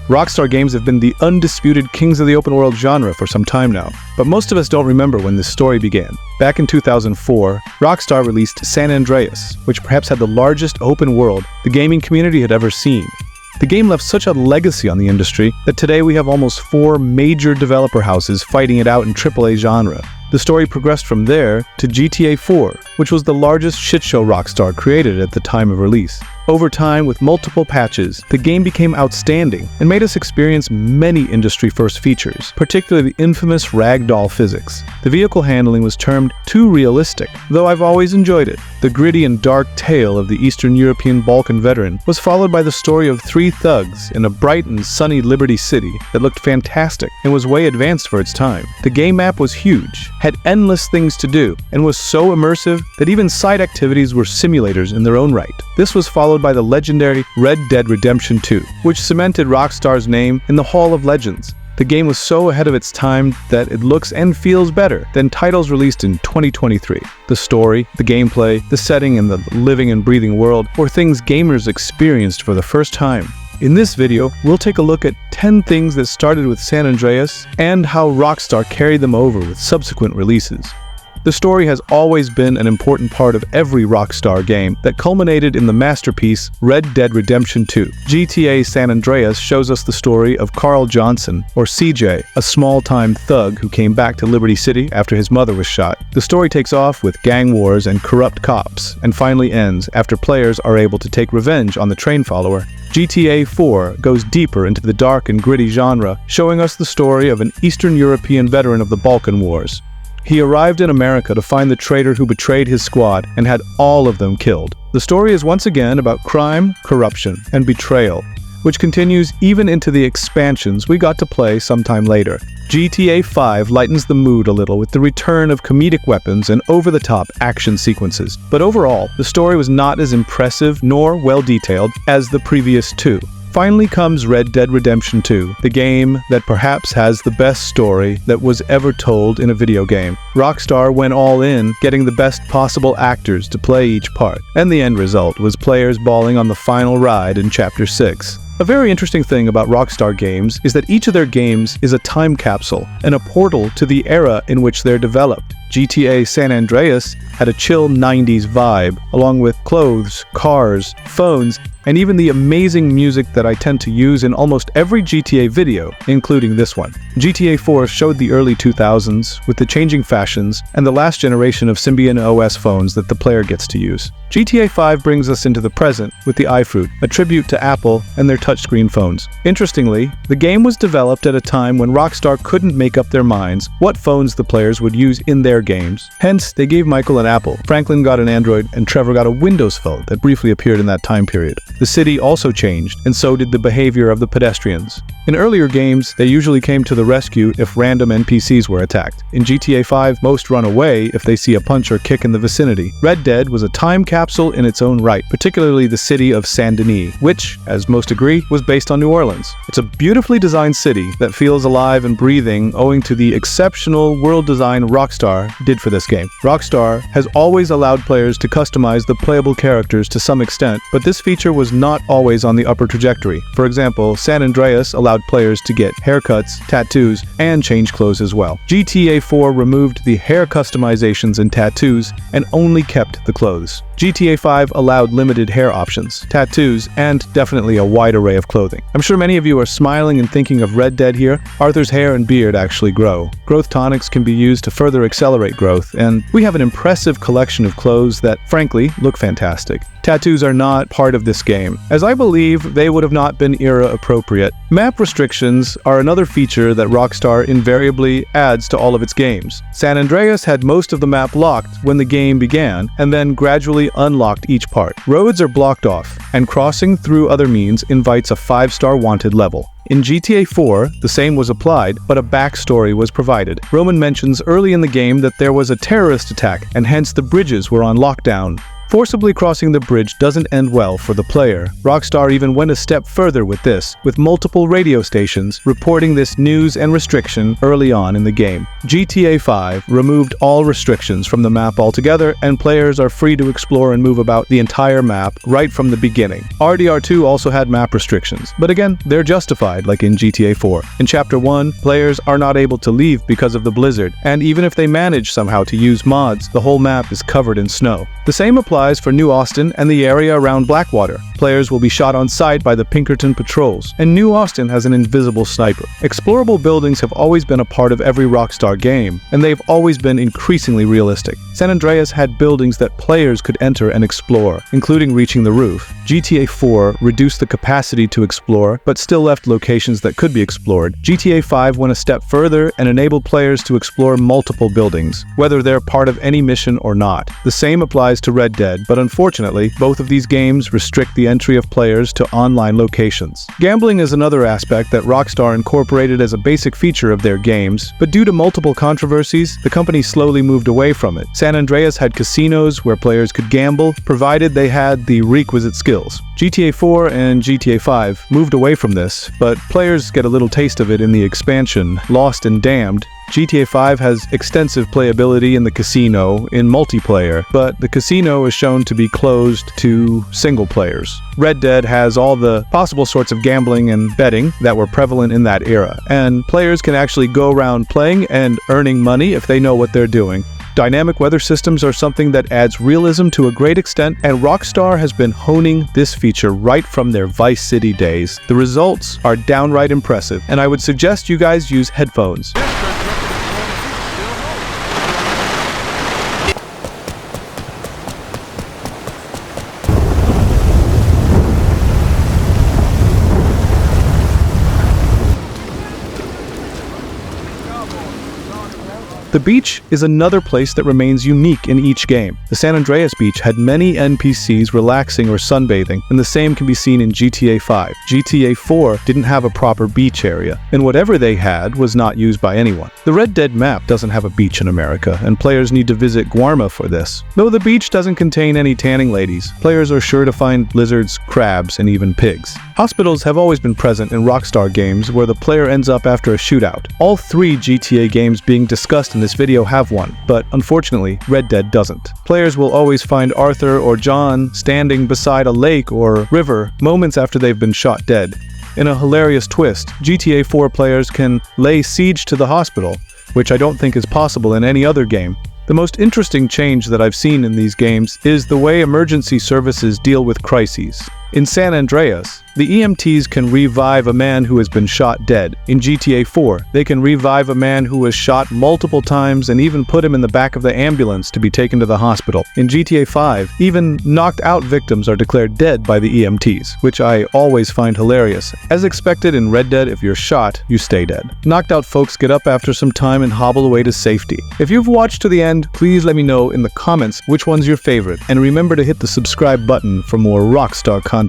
Rockstar Games have been the undisputed kings of the open world genre for some time now, but most of us don't remember when this story began. Back in 2004, Rockstar released San Andreas, which perhaps had the largest open world the gaming community had ever seen. The game left such a legacy on the industry that today we have almost 4 major developer houses fighting it out in AAA genre. The story progressed from there to GTA 4, which was the largest shitshow Rockstar created at the time of release. Over time, with multiple patches, the game became outstanding and made us experience many industry-first features, particularly the infamous ragdoll physics. The vehicle handling was termed too realistic, though I've always enjoyed it. The gritty and dark tale of the Eastern European Balkan veteran was followed by the story of 3 thugs in a bright and sunny Liberty City that looked fantastic and was way advanced for its time. The game map was huge, had endless things to do, and was so immersive that even side activities were simulators in their own right. This was followed by the legendary Red Dead Redemption 2, which cemented Rockstar's name in the Hall of Legends. The game was so ahead of its time that it looks and feels better than titles released in 2023. The story, the gameplay, the setting, and the living and breathing world were things gamers experienced for the first time. In this video, we'll take a look at 10 things that started with San Andreas and how Rockstar carried them over with subsequent releases. The story has always been an important part of every Rockstar game that culminated in the masterpiece Red Dead Redemption 2. GTA San Andreas shows us the story of Carl Johnson, or CJ, a small-time thug who came back to Liberty City after his mother was shot. The story takes off with gang wars and corrupt cops, and finally ends after players are able to take revenge on the train follower. GTA 4 goes deeper into the dark and gritty genre, showing us the story of an Eastern European veteran of the Balkan Wars. He arrived in America to find the traitor who betrayed his squad and had all of them killed. The story is once again about crime, corruption, and betrayal, which continues even into the expansions we got to play sometime later. GTA 5 lightens the mood a little with the return of comedic weapons and over-the-top action sequences, but overall, the story was not as impressive nor well-detailed as the previous 2. Finally comes Red Dead Redemption 2, the game that perhaps has the best story that was ever told in a video game. Rockstar went all in, getting the best possible actors to play each part, and the end result was players bawling on the final ride in Chapter 6. A very interesting thing about Rockstar Games is that each of their games is a time capsule and a portal to the era in which they're developed. GTA San Andreas had a chill 90s vibe, along with clothes, cars, phones, and even the amazing music that I tend to use in almost every GTA video, including this one. GTA 4 showed the early 2000s with the changing fashions and the last generation of Symbian OS phones that the player gets to use. GTA 5 brings us into the present with the iFruit, a tribute to Apple and their touchscreen phones. Interestingly, the game was developed at a time when Rockstar couldn't make up their minds what phones the players would use in their games. Hence, they gave Michael an Apple, Franklin got an Android, and Trevor got a Windows phone that briefly appeared in that time period. The city also changed, and so did the behavior of the pedestrians. In earlier games, they usually came to the rescue if random NPCs were attacked. In GTA 5, most run away if they see a punch or kick in the vicinity. Red Dead was a time capsule in its own right, particularly the city of Saint Denis, which, as most agree, was based on New Orleans. It's a beautifully designed city that feels alive and breathing owing to the exceptional world design Rockstar did for this game. Rockstar has always allowed players to customize the playable characters to some extent, but this feature was not always on the upper trajectory. For example, San Andreas allowed players to get haircuts, tattoos, and change clothes as well. GTA 4 removed the hair customizations and tattoos and only kept the clothes. GTA 5 allowed limited hair options, tattoos, and definitely a wide array of clothing. I'm sure many of you are smiling and thinking of Red Dead here. Arthur's hair and beard actually grow. Growth tonics can be used to further accelerate growth, and we have an impressive collection of clothes that, frankly, look fantastic. Tattoos are not part of this game, as I believe they would have not been era-appropriate. Map restrictions are another feature that Rockstar invariably adds to all of its games. San Andreas had most of the map locked when the game began, and then gradually unlocked each part. Roads are blocked off, and crossing through other means invites a 5-star wanted level. In GTA 4, the same was applied, but a backstory was provided. Roman mentions early in the game that there was a terrorist attack, and hence the bridges were on lockdown Forcibly crossing the bridge doesn't end well for the player. Rockstar even went a step further with this, with multiple radio stations reporting this news and restriction early on in the game. GTA 5 removed all restrictions from the map altogether, and players are free to explore and move about the entire map right from the beginning. RDR2 also had map restrictions, but again, they're justified like in GTA 4. In Chapter 1, players are not able to leave because of the blizzard, and even if they manage somehow to use mods, the whole map is covered in snow. The same applies for New Austin and the area around Blackwater. Players will be shot on sight by the Pinkerton patrols, and New Austin has an invisible sniper. Explorable buildings have always been a part of every Rockstar game, and they've always been increasingly realistic. San Andreas had buildings that players could enter and explore, including reaching the roof. GTA 4 reduced the capacity to explore, but still left locations that could be explored. GTA 5 went a step further and enabled players to explore multiple buildings, whether they're part of any mission or not. The same applies to Red Dead, but unfortunately, both of these games restrict the entry of players to online locations. Gambling is another aspect that Rockstar incorporated as a basic feature of their games, but due to multiple controversies, the company slowly moved away from it. San Andreas had casinos where players could gamble, provided they had the requisite skills. GTA 4 and GTA 5 moved away from this, but players get a little taste of it in the expansion, Lost and Damned. GTA 5 has extensive playability in the casino in multiplayer, but the casino is shown to be closed to single players. Red Dead has all the possible sorts of gambling and betting that were prevalent in that era, and players can actually go around playing and earning money if they know what they're doing. Dynamic weather systems are something that adds realism to a great extent, and Rockstar has been honing this feature right from their Vice City days. The results are downright impressive, and I would suggest you guys use headphones. The beach is another place that remains unique in each game. The San Andreas beach had many NPCs relaxing or sunbathing, and the same can be seen in GTA 5. GTA 4 didn't have a proper beach area, and whatever they had was not used by anyone. The Red Dead map doesn't have a beach in America, and players need to visit Guarma for this. Though the beach doesn't contain any tanning ladies, players are sure to find lizards, crabs, and even pigs. Hospitals have always been present in Rockstar games where the player ends up after a shootout. All 3 GTA games being discussed in this video have one, but unfortunately, Red Dead doesn't. Players will always find Arthur or John standing beside a lake or river moments after they've been shot dead. In a hilarious twist, GTA 4 players can lay siege to the hospital, which I don't think is possible in any other game. The most interesting change that I've seen in these games is the way emergency services deal with crises. In San Andreas, the EMTs can revive a man who has been shot dead. In GTA 4, they can revive a man who was shot multiple times and even put him in the back of the ambulance to be taken to the hospital. In GTA 5, even knocked out victims are declared dead by the EMTs, which I always find hilarious. As expected in Red Dead, if you're shot, you stay dead. Knocked out folks get up after some time and hobble away to safety. If you've watched to the end, please let me know in the comments which one's your favorite, and remember to hit the subscribe button for more Rockstar content.